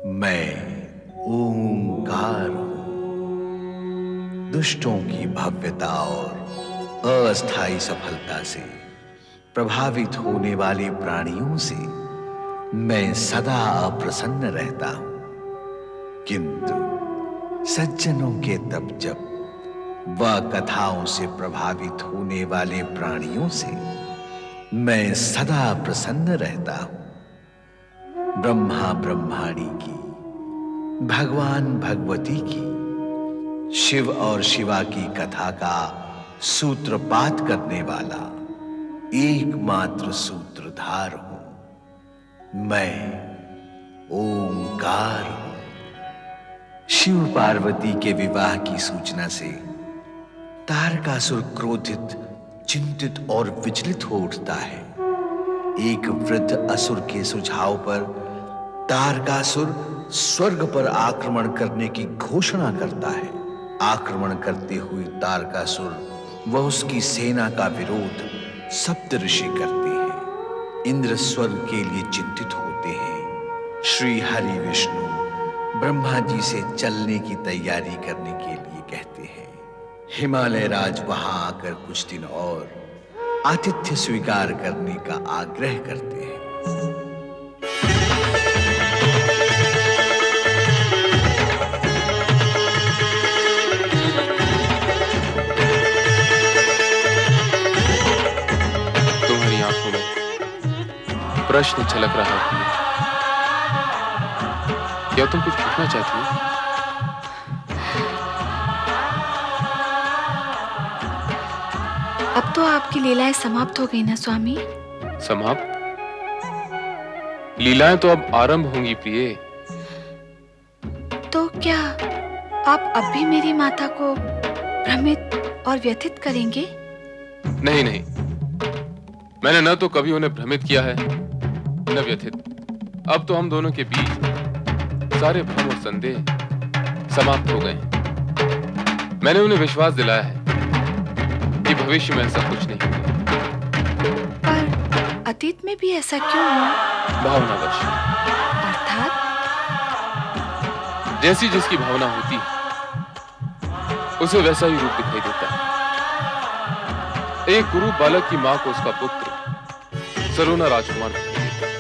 मैं ओंकार हूं। दुष्टों की भव्यता और अस्थायी सफलता से प्रभावित होने वाले प्राणियों से मैं सदा अप्रसन्न रहता हूं, किंतु सज्जनों के तप जप व कथाओं से प्रभावित होने वाले प्राणियों से मैं सदा प्रसन्न रहता हूं। ब्रह्मा ब्रह्माणी की, भगवान भगवती की, शिव और शिवा की कथा का सूत्रपात करने वाला एकमात्र सूत्रधार हूं। मैं ओंकार हूं। शिव पार्वती के विवाह की सूचना से तारकासुर क्रोधित, चिंतित और विचलित हो उठता है। एक वृद्ध असुर के सुझाव पर तारकासुर स्वर्ग पर आक्रमण करने की घोषणा करता है। आक्रमण करते हुए तारकासुर व उसकी सेना का विरोध सप्तऋषि करते हैं। इंद्र स्वर्ग के लिए चिंतित होते हैं। श्री हरि विष्णु ब्रह्मा जी से चलने की तैयारी करने के लिए कहते हैं। हिमालय राज वहां आकर कुछ दिन और आतिथ्य स्वीकार करने का आग्रह करते हैं। तुम्हारी आंखों में प्रश्न झलक रहा है। क्या तुम कुछ पूछना चाहती हो? अब तो आपकी लीलाएं समाप्त हो गई ना स्वामी? समाप्त? लीलाएं तो अब आरंभ होंगी प्रिय। तो क्या आप अब भी मेरी माता को भ्रमित और व्यथित करेंगे? नहीं नहीं, मैंने न तो कभी उन्हें भ्रमित किया है न व्यथित। अब तो हम दोनों के बीच सारे भ्रम और संदेह समाप्त हो गए। मैंने उन्हें विश्वास दिलाया है कि भविष्य में ऐसा कुछ नहीं होगा। पर अतीत में भी ऐसा क्यों हुआ? भावनावश। अर्थात? जैसी जिसकी भावना होती है उसे वैसा ही रूप दिखाई देता है। एक कुरूप बालक की मां को उसका पुत्र सलोना राजकुमार दिखाई देता है,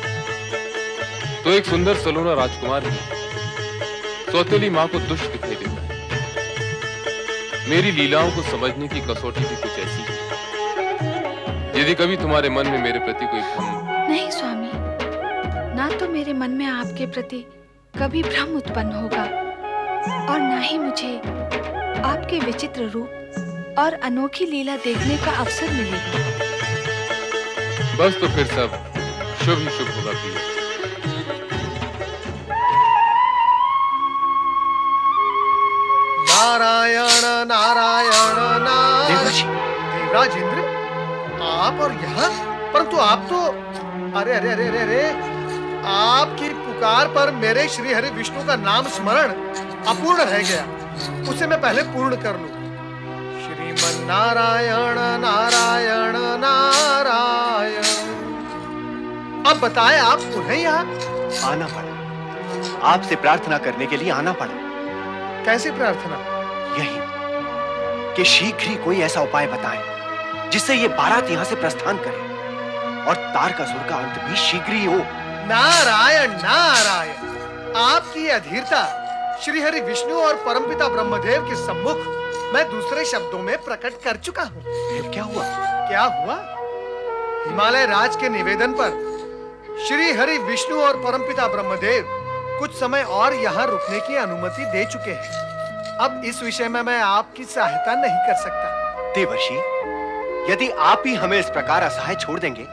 तो एक सुंदर सलोना राजकुमार ही सौतेली मां को दुष्ट दिखाई देता है। मेरी लीलाओं को समझने की कसौटी भी कुछ ऐसी है। यदि कभी तुम्हारे मन में मेरे प्रति कोई भ्रम... नहीं स्वामी, ना तो मेरे मन में आपके प्रति कभी भ्रम उत्पन्न होगा और ना ही मुझे आपके विचित्र रूप और अनोखी लीला देखने का अवसर मिलेगा। बस तो फिर सब शुभ ही शुभ होगा प्रिय। नारायण नारायण देवर्षि। देवराज इंद्र, आप और यहाँ? परंतु आप तो... अरे अरे अरे अरे अरे, आपकी पुकार पर मेरे श्री हरि विष्णु का नाम स्मरण अपूर्ण रह गया। उसे मैं पहले पूर्ण कर लूं। श्रीमन नारायण नारायण नारायण। अब बताएं, आप पुनः यहाँ? आना पड़ा, आपसे प्रार्थना करने के लिए आना पड़ा। कैसी प्रार्थना? यही कि शीघ्र ही कोई ऐसा उपाय बताएं जिससे ये बारात यहां से प्रस्थान करे और तारकासुर का अंत भी शीघ्र ही हो। नारायण नारायण, आपकी अधीरता श्री हरि विष्णु और परमपिता ब्रह्मदेव के सम्मुख मैं दूसरे शब्दों में प्रकट कर चुका हूँ। फिर क्या हुआ? क्या हुआ? हिमालय राज के निवेदन पर श्री हरि विष्णु और परमपिता ब्रह्मदेव कुछ समय और यहाँ रुकने की अनुमति दे चुके हैं। अब इस विषय में मैं आपकी सहायता नहीं कर सकता। देवर्षि, यदि आप ही हमें इस प्रकार असहाय छोड़ देंगे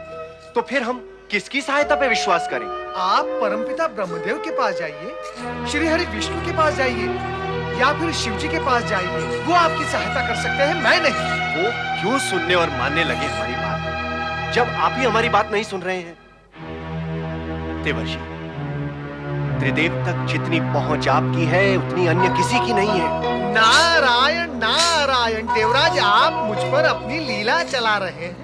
तो फिर हम किसकी सहायता पे विश्वास करें? आप परमपिता ब्रह्मदेव के पास जाइए, श्री हरि विष्णु के पास जाइए, या फिर शिव जी के पास जाइए। वो आपकी सहायता कर सकते हैं, मैं नहीं। वो क्यों सुनने और मानने लगे हमारी बात, जब आप ही हमारी बात नहीं सुन रहे हैं? देवर्षि, त्रिदेव तक जितनी पहुंच आपकी है उतनी अन्य किसी की नहीं है। नारायण नारायण, देवराज आप मुझ पर अपनी लीला चला रहे हैं।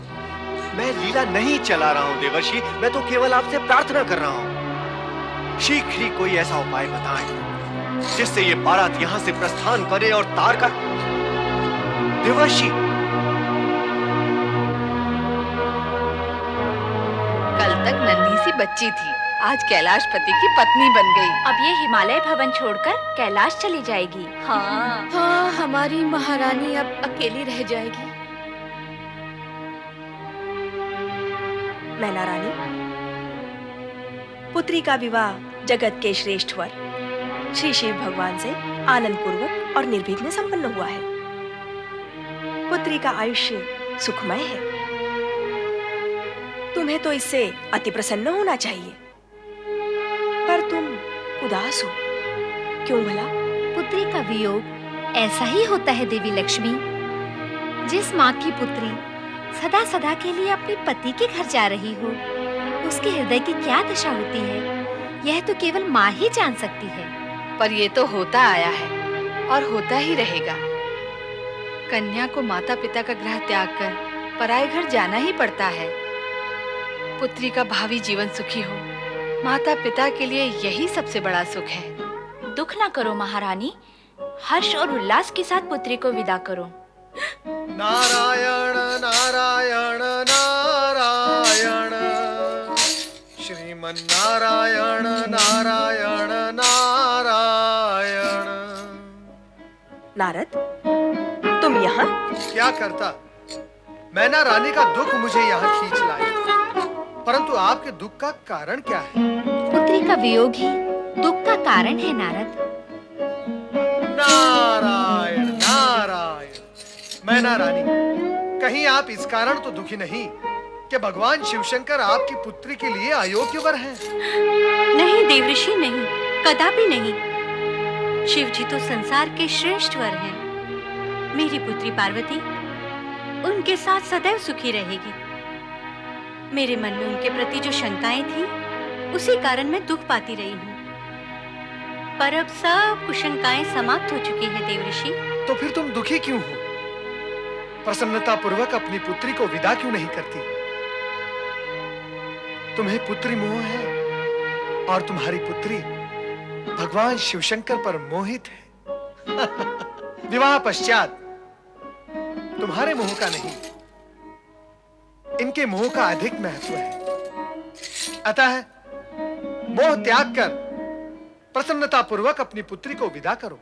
मैं लीला नहीं चला रहा हूं देवर्षि, मैं तो केवल आपसे प्रार्थना कर रहा हूं। शीघ्र ही कोई ऐसा उपाय बताएं जिससे ये बारात यहां से प्रस्थान करे और तार का देवर्षि। कल तक नन्ही सी बच्ची थी, आज कैलाशपति की पत्नी बन गई। अब ये हिमालय भवन छोड़कर कैलाश चली जाएगी। हाँ, हाँ, हमारी महारानी अब अकेली रह जाएगी। मैना रानी, पुत्री का विवाह जगत के श्रेष्ठ वर श्री शिव भगवान से आनंद पूर्वक और निर्विघ्न संपन्न हुआ है। पुत्री का आयुष्य सुखमय है। तुम्हें तो इससे अति प्रसन्न होना चाहिए, पर तुम उदास हो, क्यों भला? पुत्री का वियोग ऐसा ही होता है देवी लक्ष्मी। जिस माँ की पुत्री सदा सदा के लिए अपने पति के घर जा रही हो, उसके हृदय की क्या दशा होती है, यह तो केवल माँ ही जान सकती है। पर ये तो होता आया है और होता ही रहेगा। कन्या को माता पिता का गृह त्याग कर पराये घर जाना ही पड़ता है। पुत्री का भावी जीवन सुखी हो, माता पिता के लिए यही सबसे बड़ा सुख है। दुख ना करो महारानी, हर्ष और उल्लास के साथ पुत्री को विदा करो। नारायण नारायण नारायण, श्रीमन नारायण नारायण नारायण। नारद, तुम यहाँ? क्या करता, मैना रानी का दुख मुझे यहाँ खींच लाया, परंतु आपके दुख का कारण क्या है? पुत्री का वियोग ही दुख का कारण है नारद। नारायण नारायण। मैना रानी, कहीं आप इस कारण तो दुखी नहीं कि भगवान शिवशंकर आपकी पुत्री के लिए अयोग्य वर हैं? नहीं देवऋषि, नहीं, कदापि नहीं। शिव जी तो संसार के श्रेष्ठ वर हैं। मेरी पुत्री पार्वती उनके साथ सदैव सुखी रहेगी। मेरे मन में उनके प्रति जो शंकाएं थी, उसी कारण मैं दुख पाती रही हूँ। पर अब सब कुशंकाएं समाप्त हो चुकी हैं देवऋषि। तो फिर तुम दुखी क्यों हो? प्रसन्नता पूर्वक अपनी पुत्री को विदा क्यों नहीं करती? तुम्हें पुत्री मोह है और तुम्हारी पुत्री भगवान शिवशंकर पर मोहित है। विवाह पश्चात तुम्हारे मोह का नहीं, इनके मोह का अधिक महत्व है। अतः मोह त्याग कर प्रसन्नता पूर्वक अपनी पुत्री को विदा करो।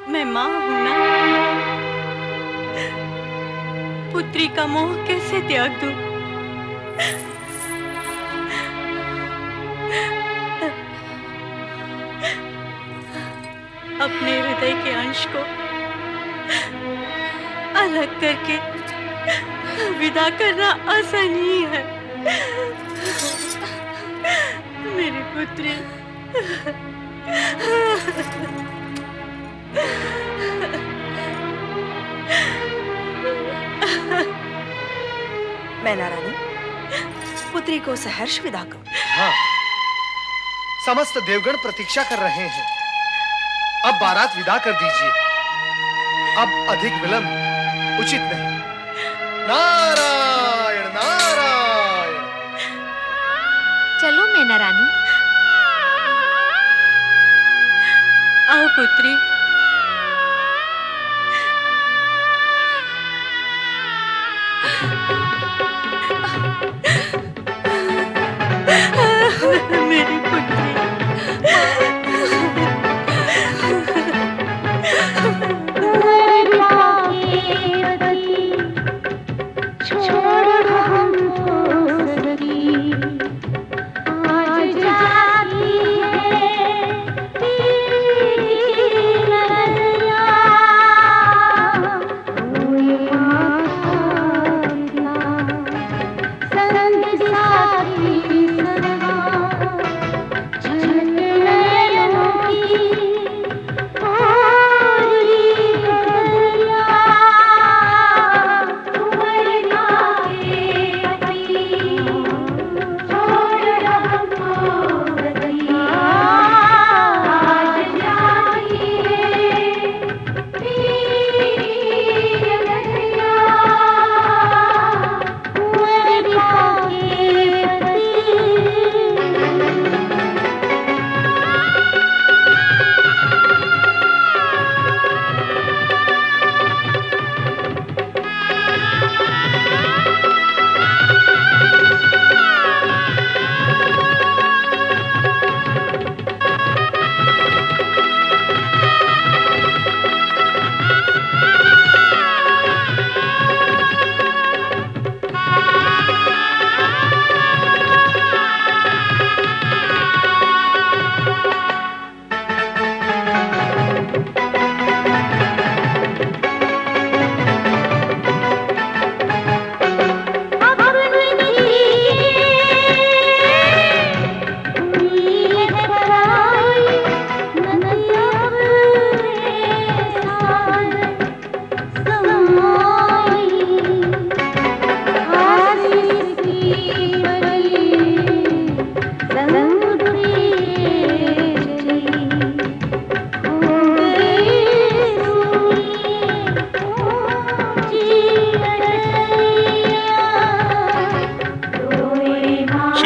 मैं माँ हूं ना, पुत्री का मोह कैसे त्याग दूं? अपने हृदय के अंश को अलग करके विदा करना आसान ही है। मेरी पुत्री मैना रानी, पुत्री को सहर्ष विदा करो। हाँ, समस्त देवगण प्रतीक्षा कर रहे हैं। अब बारात विदा कर दीजिए, अब अधिक विलंब उचित नहीं। नारायण नारायण। चलो मैना रानी। आओ पुत्री। मेरी पुत्री।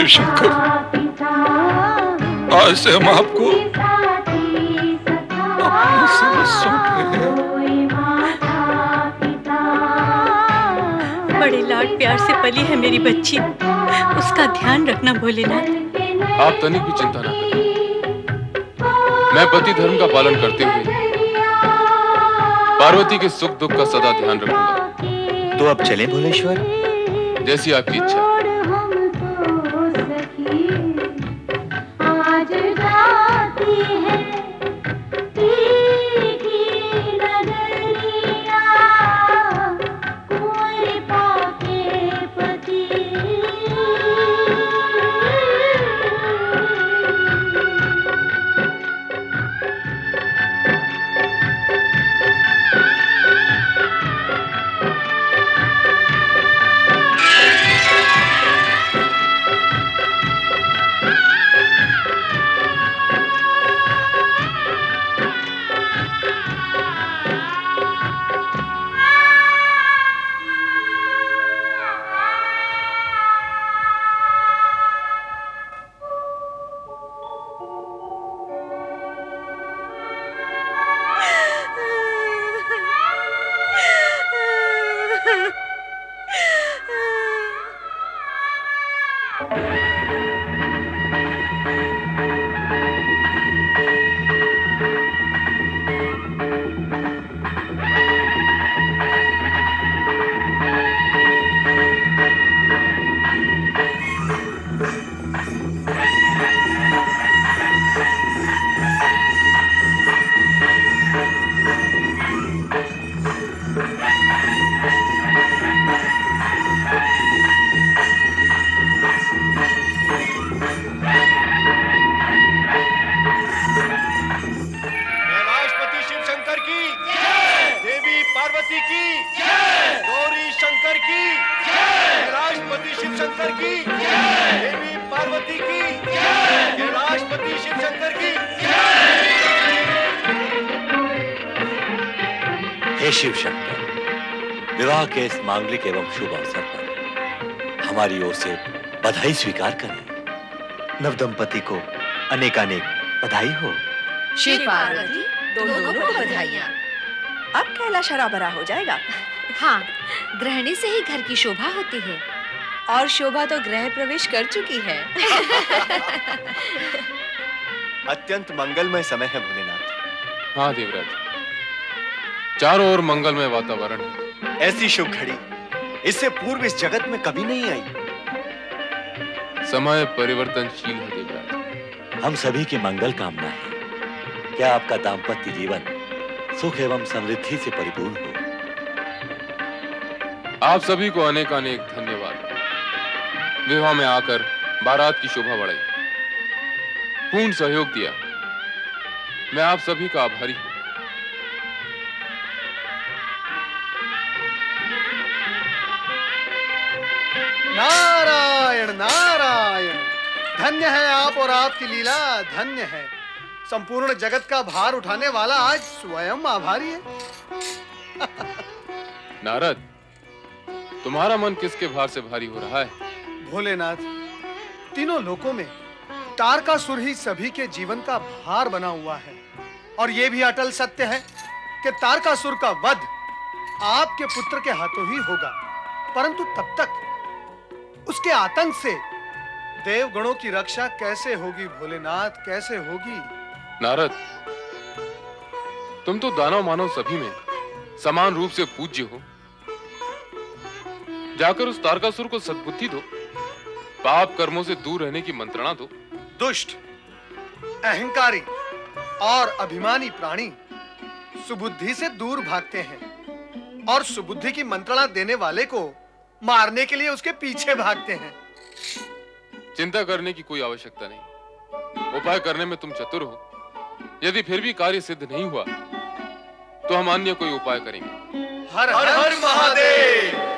शिव शंकर, आज से हम आपको अपना सर्वस्व सौंप रहे हैं। बड़े लाड प्यार से पली है मेरी बच्ची, उसका ध्यान रखना भोलेनाथ। आप तनिक भी चिंता ना करें। मैं पति धर्म का पालन करते हुए पार्वती के सुख दुख का सदा ध्यान रखूंगा। तो अब चलें भोलेश्वर? जैसी आपकी इच्छा। हे शिव शंकर, विवाह के इस मांगलिक एवं शुभ अवसर पर हमारी ओर से बधाई स्वीकार करें। नवदंपति को अनेकानेक बधाई हो। शिव पार्वती दोनों को बधाइयाँ। अब कैलाश हरा भरा हो जाएगा। हाँ, गृहिणी से ही घर की शोभा होती है। और शोभा तो गृह प्रवेश कर चुकी है। अत्यंत मंगलमय समय है भोलेनाथ। हाँ देवराज, चारों ओर मंगलमय वातावरण है। ऐसी शुभ घड़ी इससे पूर्व इस जगत में कभी नहीं आई। समय परिवर्तनशील है देवराज। हम सभी की मंगल कामना है। क्या आपका दाम्पत्य जीवन सुख एवं समृद्धि से परिपूर्ण हो। आप सभी को अनेक अनेक धन्यवाद। विवाह में आकर बारात की शोभा बढ़ाई, पूर्ण सहयोग दिया। मैं आप सभी का आभारी हूं। नारायण नारायण, धन्य है आप और आपकी लीला, धन्य है। संपूर्ण जगत का भार उठाने वाला आज स्वयं आभारी है। नारद, तुम्हारा मन किसके भार से भारी हो रहा है? भोलेनाथ, तीनों लोकों में तारकासुर ही सभी के जीवन का भार बना हुआ है। और यह भी अटल सत्य है कि तारकासुर का वध आपके पुत्र के हाथों ही होगा। परंतु तब तक उसके आतंक से देवगणों की रक्षा कैसे होगी भोलेनाथ, कैसे होगी? नारद, तुम तो दानव मानव सभी में समान रूप से पूज्य हो। जाकर उस तारकासुर को सद्बुद्धि दो, पाप कर्मों से दूर रहने की मंत्रणा दो। दुष्ट, अहंकारी और अभिमानी प्राणी सुबुद्धि से दूर भागते हैं और सुबुद्धि की मंत्रणा देने वाले को मारने के लिए उसके पीछे भागते हैं। चिंता करने की कोई आवश्यकता नहीं। उपाय करने में तुम चतुर हो। यदि फिर भी कार्य सिद्ध नहीं हुआ तो हम अन्य कोई उपाय करेंगे। हर हर महादेव।